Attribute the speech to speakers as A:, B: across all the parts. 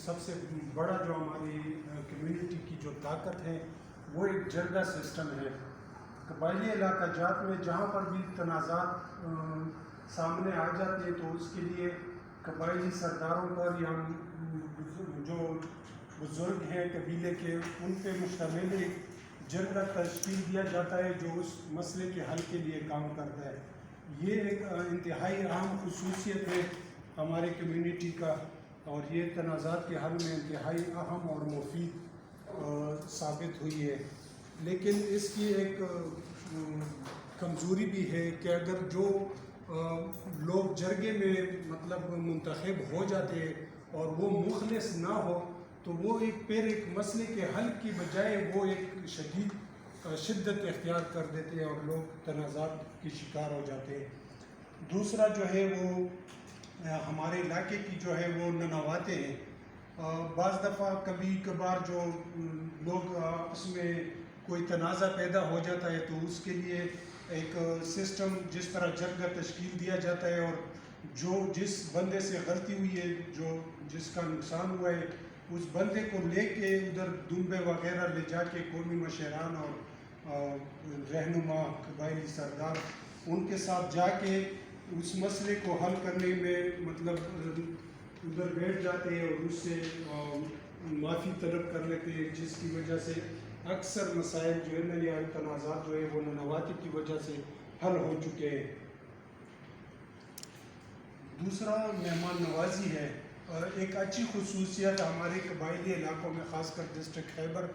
A: سب سے بڑا جو ہماری کمیونٹی کی جو طاقت ہے وہ ایک جرگہ سسٹم ہے۔ قبائلی علاقہ جات میں جہاں پر بھی تنازعات سامنے آ جاتے ہیں تو اس کے لیے قبائلی سرداروں پر یا جو بزرگ ہیں قبیلے کے ان پہ مشتمل ایک جرگہ تشکیل دیا جاتا ہے جو اس مسئلے کے حل کے لیے کام کرتا ہے۔ یہ ایک انتہائی اہم خصوصیت ہے ہمارے کمیونٹی کا، اور یہ تنازعات کے حل میں انتہائی اہم اور مفید ثابت ہوئی ہے۔ لیکن اس کی ایک کمزوری بھی ہے کہ اگر جو لوگ جرگے میں مطلب منتخب ہو جاتے ہیں اور وہ مخلص نہ ہو تو وہ ایک مسئلے کے حل کی بجائے وہ ایک شدت اختیار کر دیتے ہیں اور لوگ تنازعات کی شکار ہو جاتے ہیں۔ دوسرا جو ہے وہ ہمارے علاقے کی جو ہے وہ ننواتے ہیں۔ بعض دفعہ کبھی کبھار جو لوگ آپس میں کوئی تنازع پیدا ہو جاتا ہے تو اس کے لیے ایک سسٹم جس طرح جرگہ تشکیل دیا جاتا ہے، اور جس بندے سے غلطی ہوئی ہے، جس کا نقصان ہوا ہے، اس بندے کو لے کے ادھر دنبے وغیرہ لے جا کے قومی مشیران اور رہنما قبائلی سردار ان کے ساتھ جا کے اس مسئلے کو حل کرنے میں مطلب ادھر بیٹھ جاتے ہیں اور اس سے معافی طلب کر لیتے ہیں، جس کی وجہ سے اکثر مسائل جو ہے نا یا تنازعات جو ہے وہ ننواتی کی وجہ سے حل ہو چکے ہیں۔ دوسرا مہمان نوازی ہے۔ ایک اچھی خصوصیت ہمارے قبائلی علاقوں میں خاص کر ڈسٹرکٹ خیبر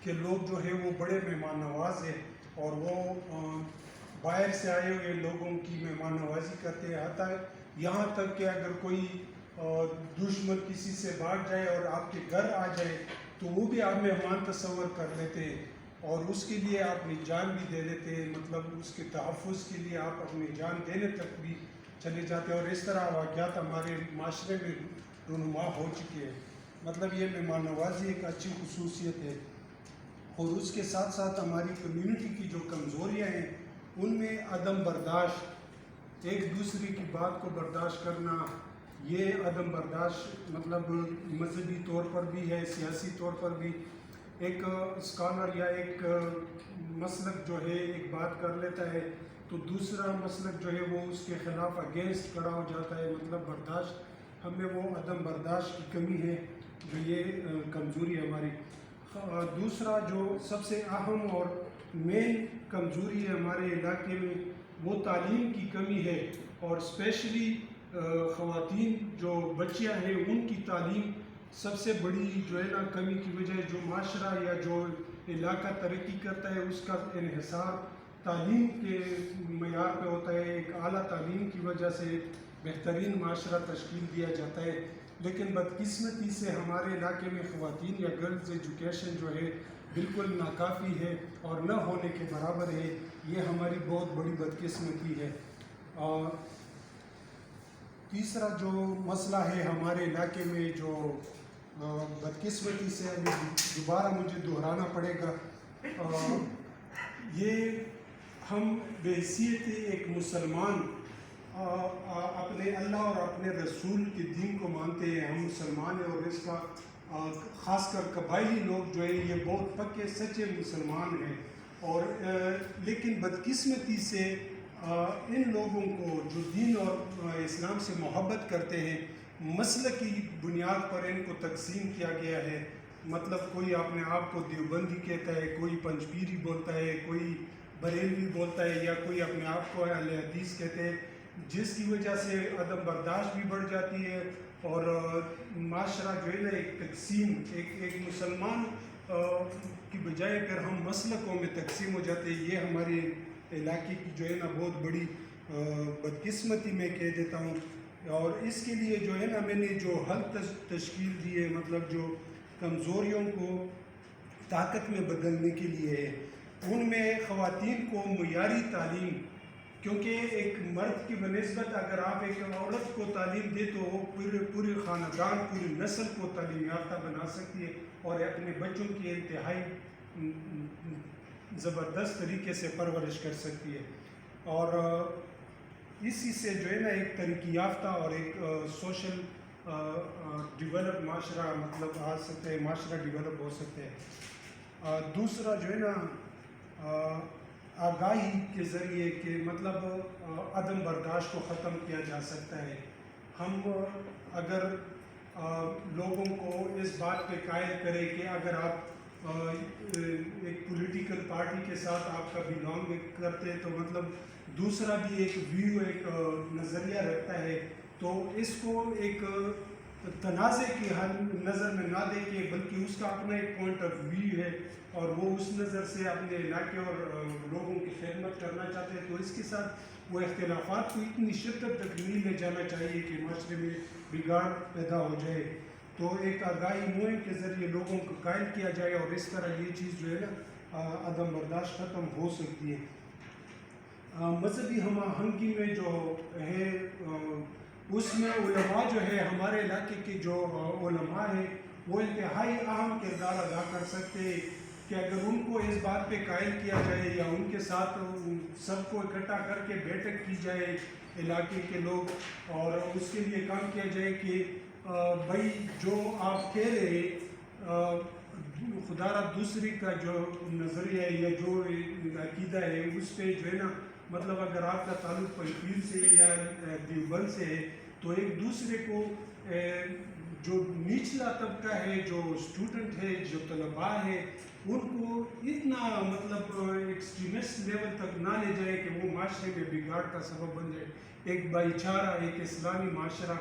A: کے لوگ جو ہے وہ بڑے مہمان نواز ہیں، اور وہ باہر سے آئے ہوئے لوگوں کی مہمان نوازی کرتے ہیں، حتیٰ یہاں تک کہ اگر کوئی دشمن کسی سے بھاگ جائے اور آپ کے گھر آ جائے تو وہ بھی آپ مہمان تصور کر لیتے ہیں اور اس کے لیے آپ اپنی جان بھی دے دیتے ہیں، مطلب اس کے تحفظ کے لیے آپ اپنی جان دینے تک بھی چلے جاتے ہیں، اور اس طرح واقعات ہمارے معاشرے میں رونما ہو چکے ہیں۔ مطلب یہ مہمان نوازی ایک اچھی خصوصیت ہے۔ اور اس کے ساتھ ساتھ ہماری کمیونٹی کی جو کمزوریاں ہیں ان میں عدم برداشت، ایک دوسرے کی بات کو برداشت کرنا، یہ عدم برداشت مطلب مذہبی طور پر بھی ہے، سیاسی طور پر بھی۔ ایک اسکالر یا ایک مسلک جو ہے ایک بات کر لیتا ہے تو دوسرا مسلک جو ہے وہ اس کے خلاف اگینسٹ کھڑا ہو جاتا ہے، مطلب برداشت ہمیں وہ عدم برداشت کی کمی ہے جو یہ کمزوری ہے ہماری۔ دوسرا جو سب سے اہم اور مین کمزوری ہے ہمارے علاقے میں وہ تعلیم کی کمی ہے، اور اسپیشلی خواتین جو بچیاں ہیں ان کی تعلیم سب سے بڑی جو ہے نا کمی کی وجہ، جو معاشرہ یا جو علاقہ ترقی کرتا ہے اس کا انحصار تعلیم کے معیار پہ ہوتا ہے۔ ایک اعلیٰ تعلیم کی وجہ سے بہترین معاشرہ تشکیل دیا جاتا ہے، لیکن بدقسمتی سے ہمارے علاقے میں خواتین یا گرلز ایجوکیشن جو ہے بالکل ناکافی ہے اور نہ ہونے کے برابر ہے۔ یہ ہماری بہت بڑی بدقسمتی ہے۔ اور تیسرا جو مسئلہ ہے ہمارے علاقے میں جو بدقسمتی سے ابھی دوبارہ مجھے دہرانا پڑے گا، یہ ہم بحیثیت ایک مسلمان اپنے اللہ اور اپنے رسول کے دین کو مانتے ہیں، ہم مسلمان ہیں، اور اس کا خاص کر قبائلی لوگ جو ہیں یہ بہت پکے سچے مسلمان ہیں، اور لیکن بدقسمتی سے ان لوگوں کو جو دین اور اسلام سے محبت کرتے ہیں مسلکی بنیاد پر ان کو تقسیم کیا گیا ہے۔ مطلب کوئی اپنے آپ کو دیوبندی کہتا ہے، کوئی پنج پیری بولتا ہے، کوئی بریلوی بولتا ہے، یا کوئی اپنے آپ کو اہل حدیث کہتے ہیں، جس کی وجہ سے عدم برداشت بھی بڑھ جاتی ہے، اور معاشرہ جو ہے نا ایک تقسیم ایک مسلمان کی بجائے پھر ہم مسلکوں میں تقسیم ہو جاتے ہیں۔ یہ ہمارے علاقے کی جو ہے نا بہت بڑی بدقسمتی میں کہہ دیتا ہوں، اور اس کے لیے جو ہے نا میں نے جو حل تشکیل دی ہے، مطلب جو کمزوریوں کو طاقت میں بدلنے کے لیے ہے، ان میں خواتین کو معیاری تعلیم، کیونکہ ایک مرد کی بنسبت اگر آپ ایک عورت کو تعلیم دے تو وہ پورے خاندان پوری نسل کو تعلیم یافتہ بنا سکتی ہے اور اپنے بچوں کی انتہائی زبردست طریقے سے پرورش کر سکتی ہے، اور اسی سے جو ہے نا ایک ترقی یافتہ اور ایک سوشل ڈیولپ معاشرہ مطلب آ سکتے ہیں، معاشرہ ڈیولپ ہو سکتے ہیں۔ دوسرا جو ہے نا آگاہی کے ذریعے کہ مطلب عدم برداشت کو ختم کیا جا سکتا ہے۔ ہم اگر لوگوں کو اس بات پہ قائل کریں کہ اگر آپ ایک پولیٹیکل پارٹی کے ساتھ آپ کا بلانگ کرتے تو مطلب دوسرا بھی ایک ویو، ایک نظریہ رکھتا ہے، تو اس کو ایک تنازع کی نظر میں نہ دیکھیں بلکہ اس کا اپنا ایک پوائنٹ آف ویو ہے اور وہ اس نظر سے اپنے علاقے اور لوگوں کی خدمت کرنا چاہتے ہیں، تو اس کے ساتھ وہ اختلافات کو اتنی شدت تک نہیں لے جانا چاہیے کہ معاشرے میں بگاڑ پیدا ہو جائے۔ تو ایک آگاہی مہم کے ذریعے لوگوں کو قائل کیا جائے اور اس طرح یہ چیز جو ہے نا عدم برداشت ختم ہو سکتی ہے۔ مذہبی ہم آہنگی میں جو ہے اس میں علماء جو ہے، ہمارے علاقے کے جو علماء ہیں وہ انتہائی اہم کردار ادا کر سکتے ہیں کہ اگر ان کو اس بات پہ قائل کیا جائے یا ان کے ساتھ سب کو اکٹھا کر کے بیٹھک کی جائے علاقے کے لوگ، اور اس کے لیے کام کیا جائے کہ بھائی جو آپ کہہ رہے خدا را دوسری کا جو نظریہ ہے یا جو عقیدہ ہے اس پہ جو ہے نا مطلب اگر آپ کا تعلق پنجپیر سے یا دیوبند سے ہے تو ایک دوسرے کو جو نچلا طبقہ ہے، جو اسٹوڈنٹ ہے، جو طلباء ہے، ان کو اتنا مطلب ایکسٹریمسٹ لیول تک نہ لے جائے کہ وہ معاشرے میں بگاڑ کا سبب بن جائے۔ ایک بھائی چارہ، ایک اسلامی معاشرہ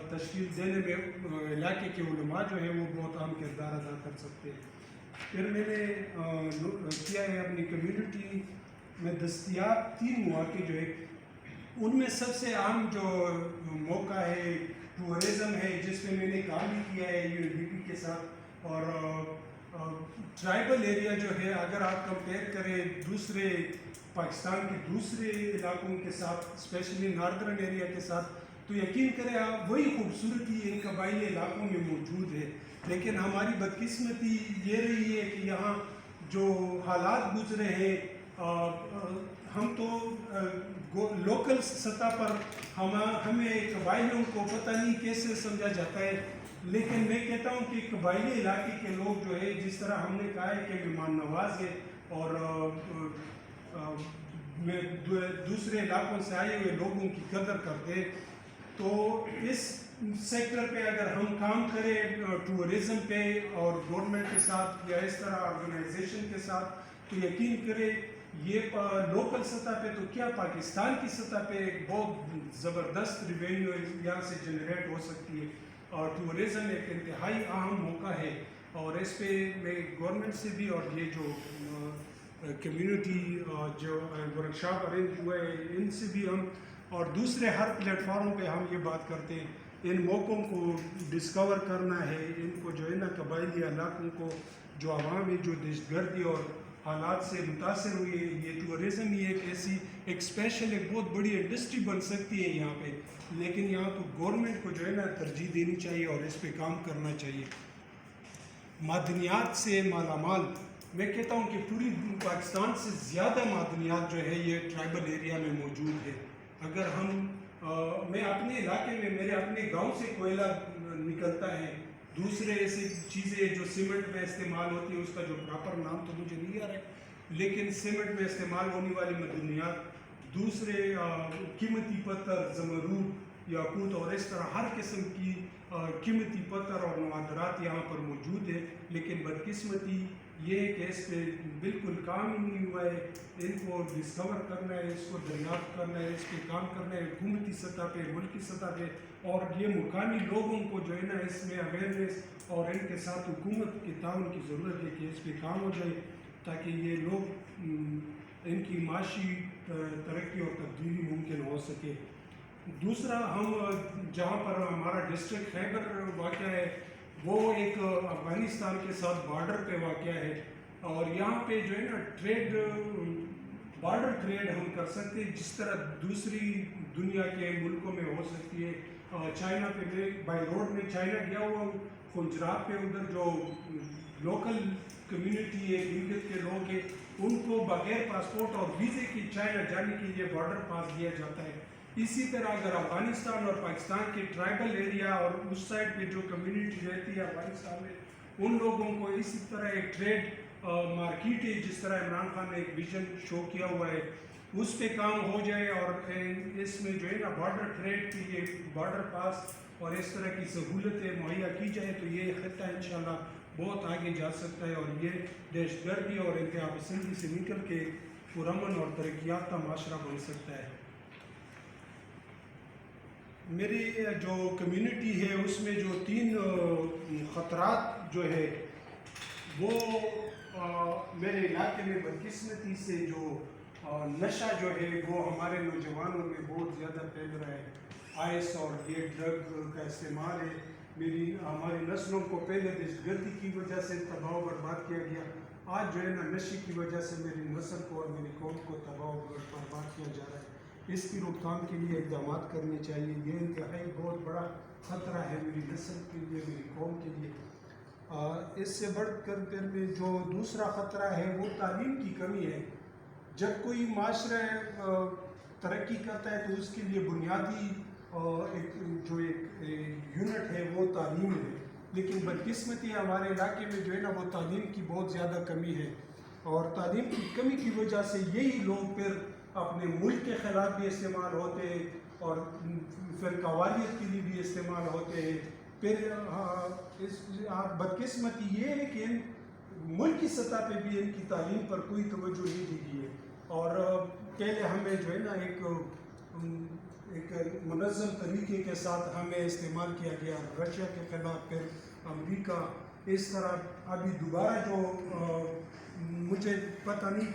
A: تشکیل دینے میں علاقے کے علماء جو ہیں وہ بہت اہم کردار ادا کر سکتے ہیں۔ پھر میں نے کیا ہے اپنی کمیونٹی میں دستیاب 3 مواقع جو ہے ان میں سب سے اہم جو موقع ہے ٹورزم ہے، جس میں نے کام بھی کیا ہے UNDP کے ساتھ، اور ٹرائبل ایریا جو ہے اگر آپ کمپیئر کریں دوسرے پاکستان کے دوسرے علاقوں کے ساتھ، اسپیشلی ناردرن ایریا کے ساتھ، تو یقین کریں آپ وہی خوبصورتی ان قبائلی علاقوں میں موجود ہے، لیکن ہماری بدقسمتی یہ رہی ہے کہ یہاں جو حالات گزرے ہیں ہم تو لوکل سطح پر ہمیں قبائلیوں کو پتہ نہیں کیسے سمجھا جاتا ہے، لیکن میں کہتا ہوں کہ قبائلی علاقے کے لوگ جو ہے جس طرح ہم نے کہا ہے کہ مہمان نواز ہے اور دوسرے علاقوں سے آئے ہوئے لوگوں کی قدر کرتے، تو اس سیکٹر پہ اگر ہم کام کریں ٹورزم پہ اور گورنمنٹ کے ساتھ یا اس طرح آرگنائزیشن کے ساتھ، تو یقین کریں یہ لوکل سطح پہ تو کیا پاکستان کی سطح پہ ایک بہت زبردست ریونیو یہاں سے جنریٹ ہو سکتی ہے، اور ٹورزم ایک انتہائی اہم موقع ہے، اور اس پہ میں گورنمنٹ سے بھی اور یہ جو کمیونٹی جو ورکشاپ ارینج ہوئے ہیں ان سے بھی ہم اور دوسرے ہر پلیٹ فارم پہ ہم یہ بات کرتے ہیں، ان موقعوں کو ڈسکور کرنا ہے، ان کو جو ہے نا قبائلی علاقوں کو جو عوام ہے جو دہشت گردی اور حالات سے متاثر ہوئی ہے، یہ ٹورزم ہی ایک ایسی ایک اسپیشل ایک بہت بڑی انڈسٹری بن سکتی ہے یہاں پہ، لیکن یہاں تو گورنمنٹ کو جو ہے نا ترجیح دینی چاہیے اور اس پہ کام کرنا چاہیے۔ معدنیات سے مالا مال، میں کہتا ہوں کہ پوری پاکستان سے زیادہ معدنیات جو ہے یہ ٹرائبل ایریا میں موجود ہے۔ اگر ہم میں اپنے علاقے میں میرے اپنے گاؤں سے کوئلہ نکلتا ہے، دوسرے ایسی چیزیں جو سیمنٹ میں استعمال ہوتی ہیں اس کا جو پراپر نام تو مجھے نہیں آ رہا ہے، لیکن سیمنٹ میں استعمال ہونے والی معدنیات، دوسرے قیمتی پتھر، زمرد، یاقوت اور اس طرح ہر قسم کی قیمتی پتھر اور نوادرات یہاں پر موجود ہے، لیکن بدقسمتی یہ ہے کہ اس پہ بالکل کام ہی نہیں ہوا ہے۔ ان کو ڈسکور کرنا ہے، اس کو دریافت کرنا ہے، اس پہ کام کرنا ہے حکومتی سطح پہ، ملکی سطح پہ، اور یہ مقامی لوگوں کو جو ہے نا اس میں اویئرنیس اور ان کے ساتھ حکومت کے تعاون کی ضرورت ہے کہ اس پہ کام ہو جائے تاکہ یہ لوگ ان کی معاشی ترقی اور تبدیلی ممکن ہو سکے۔ دوسرا، ہم جہاں پر ہمارا ڈسٹرکٹ خیبر واقع ہے وہ ایک افغانستان کے ساتھ بارڈر پہ واقع ہے، اور یہاں پہ جو ہے نا ٹریڈ بارڈر ٹریڈ ہم کر سکتے ہیں جس طرح دوسری دنیا کے ملکوں میں ہو سکتی ہے۔ چائنا پہ میں بائی روڈ میں چائنا گیا ہوا ہوں، خنجرات پہ ادھر جو لوکل کمیونٹی ہے، گلگت کے لوگ ہیں، ان کو بغیر پاسپورٹ اور ویزے کی چائنا جانے کے لیے بارڈر پاس دیا جاتا ہے، اسی طرح اگر افغانستان اور پاکستان کے ٹرائبل ایریا اور اس سائڈ پہ جو کمیونٹی رہتی ہے افغانستان میں، ان لوگوں کو اسی طرح ایک ٹریڈ مارکیٹ ہے، جس طرح عمران خان نے ایک ویژن شو کیا ہوا ہے، اس پہ کام ہو جائے اور اس میں جو ہے نا بارڈر ٹریڈ کے لیے بارڈر پاس اور اس طرح کی سہولتیں مہیا کی جائے تو یہ خطہ انشاءاللہ بہت آگے جا سکتا ہے اور یہ دہشت گردی اور انتہا پسندی سے نکل کے پرامن اور ترقی یافتہ معاشرہ بن سکتا ہے۔ میری جو کمیونٹی ہے اس میں جو 3 خطرات جو ہے وہ میرے علاقے میں بدقسمتی سے جو نشہ جو ہے وہ ہمارے نوجوانوں میں بہت زیادہ پھیل رہا ہے، آئس اور یہ ڈرگ کا استعمال ہے۔ ہماری نسلوں کو پہلے دہشت گردی کی وجہ سے تباہ و برباد کیا گیا، آج جو ہے نا نشے کی وجہ سے میری نسل کو اور میری قوم کو تباہ و برباد کیا جا رہا ہے۔ اس کی روک تھام کے لیے اقدامات کرنے چاہیے، یہ انتہائی بہت بڑا خطرہ ہے میری نسل کے لیے، میری قوم کے لیے۔ اس سے بڑھ کر پھر میں جو دوسرا خطرہ ہے وہ تعلیم کی کمی ہے۔ جب کوئی معاشرہ ترقی کرتا ہے تو اس کے لیے بنیادی جو ایک یونٹ ہے وہ تعلیم ہے، لیکن بدقسمتی ہمارے علاقے میں جو ہے نا وہ تعلیم کی بہت زیادہ کمی ہے، اور تعلیم کی کمی کی وجہ سے یہی لوگ پھر اپنے ملک کے خلاف بھی استعمال ہوتے ہیں اور فرقہ واریت کے لیے بھی استعمال ہوتے ہیں۔ پھر بدقسمتی یہ ہے کہ ملک کی سطح پہ بھی ان کی تعلیم پر کوئی توجہ نہیں دی گئی ہے، اور پہلے ہمیں جو ہے نا ایک منظم طریقے کے ساتھ ہمیں استعمال کیا گیا رشیا کے خلاف، پھر امریکہ، اس طرح ابھی دوبارہ جو مجھے پتہ نہیں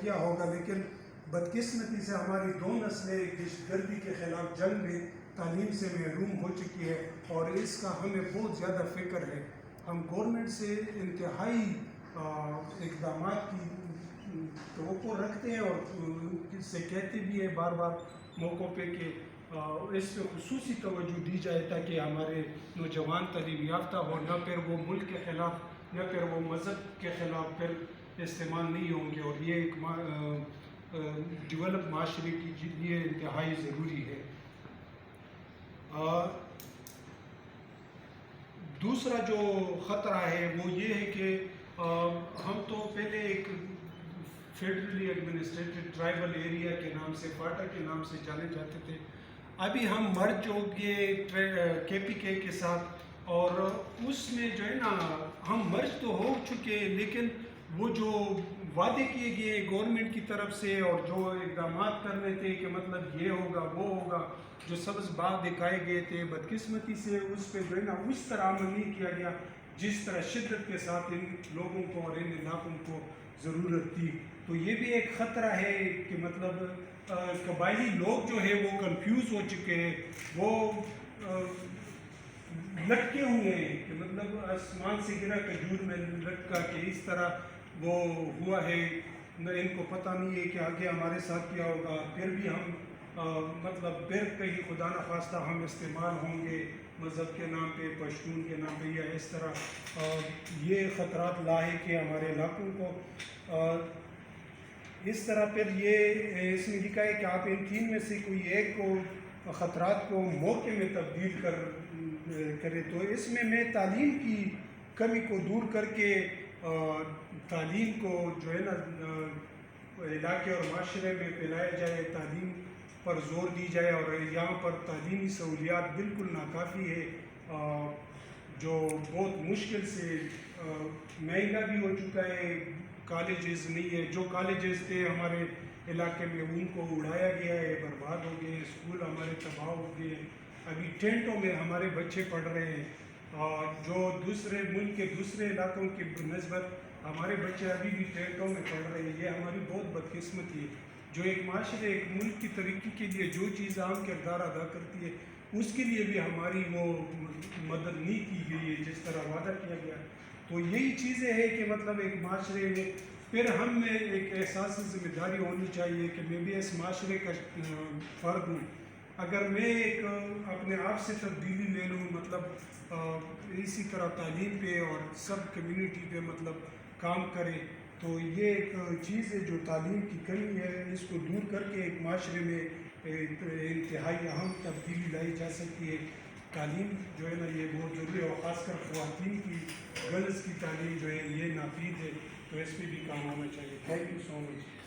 A: کیا ہوگا، لیکن بدقسمتی سے ہماری 2 نسلیں دہشت گردی کے خلاف جنگ میں تعلیم سے محروم ہو چکی ہے، اور اس کا ہمیں بہت زیادہ فکر ہے۔ ہم گورنمنٹ سے انتہائی اقدامات کی توقع رکھتے ہیں اور اس سے کہتے بھی ہیں بار بار موقعوں پہ کہ اس پہ خصوصی توجہ دی جائے تاکہ ہمارے نوجوان تعلیم یافتہ ہو، نہ پھر وہ ملک کے خلاف نہ پھر وہ مذہب کے خلاف پھر استعمال نہیں ہوں گے، اور یہ ایک ڈیولپ معاشرے کے لیے انتہائی ضروری ہے۔ دوسرا جو خطرہ ہے وہ یہ ہے کہ ہم تو پہلے ایک فیڈرلی ایڈمنسٹریٹڈ ٹرائبل ایریا کے نام سے، فاٹا کے نام سے جانے جاتے تھے، ابھی ہم مرج ہو گئے کے پی کے کے ساتھ، اور اس میں جو ہے نا ہم مرج تو ہو چکے، لیکن وہ جو وعدے کیے گئے گورنمنٹ کی طرف سے اور جو اقدامات کرنے تھے کہ مطلب یہ ہوگا وہ ہوگا، جو سبز باغ دکھائے گئے تھے، بدقسمتی سے اس پہ جو ہے نا اس طرح عمل نہیں کیا گیا جس طرح شدت کے ساتھ ان لوگوں کو اور ان علاقوں کو ضرورت تھی۔ تو یہ بھی ایک خطرہ ہے کہ مطلب قبائلی لوگ جو ہے وہ کنفیوز ہو چکے ہیں، وہ لٹکے ہوئے ہیں کہ مطلب آسمان سے گرا کھجور میں لٹکا، کہ اس طرح وہ ہوا ہے، نہ ان کو پتہ نہیں ہے کہ آگے ہمارے ساتھ کیا ہوگا، پھر بھی ہم مطلب پھر کہیں خدا نخواستہ ہم استعمال ہوں گے مذہب کے نام پہ، پشتون کے نام پہ، یا اس طرح یہ خطرات لاحق ہے ہمارے علاقوں کو۔ اس طرح پھر یہ اس میں لکھا ہے کہ آپ ان 3 میں سے کوئی ایک کو خطرات کو موقع میں تبدیل کرے، تو اس میں تعلیم کی کمی کو دور کر کے تعلیم کو جو ہے نا علاقے اور معاشرے میں پھیلایا جائے، تعلیم پر زور دی جائے، اور یہاں پر تعلیمی سہولیات بالکل ناکافی ہے، جو بہت مشکل سے مہنگا بھی ہو چکا ہے، کالجز نہیں ہے، جو کالجز تھے ہمارے علاقے میں ان کو اڑایا گیا ہے، برباد ہو گئے، اسکول ہمارے تباہ ہو گئے، ابھی ٹینٹوں میں ہمارے بچے پڑھ رہے ہیں، جو دوسرے ملک کے دوسرے علاقوں کی نسبت ہمارے بچے ابھی بھی ٹینٹوں میں پڑھ رہے ہیں۔ یہ ہماری بہت بدقسمتی ہے، جو ایک معاشرے ایک ملک کی ترقی کے لیے جو چیز اہم کردار ادا کرتی ہے اس کے لیے بھی ہماری وہ مدد نہیں کی گئی ہے جس طرح وعدہ کیا گیا۔ تو یہی چیزیں ہیں کہ مطلب ایک معاشرے میں پھر ہم میں ایک احساسی ذمہ داری ہونی چاہیے کہ میں بھی اس معاشرے کا فرد ہوں، اگر میں ایک اپنے آپ سے تبدیلی لے لوں، مطلب اسی طرح تعلیم پہ اور سب کمیونٹی پہ مطلب کام کرے، تو یہ ایک چیز ہے جو تعلیم کی کمی ہے، اس کو دور کر کے ایک معاشرے میں انتہائی اہم تبدیلی لائی جا سکتی ہے. تعلیم جو ہے نا یہ بہت ضروری ہے، اور خاص کر خواتین کی، گرلز کی تعلیم جو ہے یہ ناپید ہے، تو اس پہ بھی کام ہونا چاہیے. Thank you so much.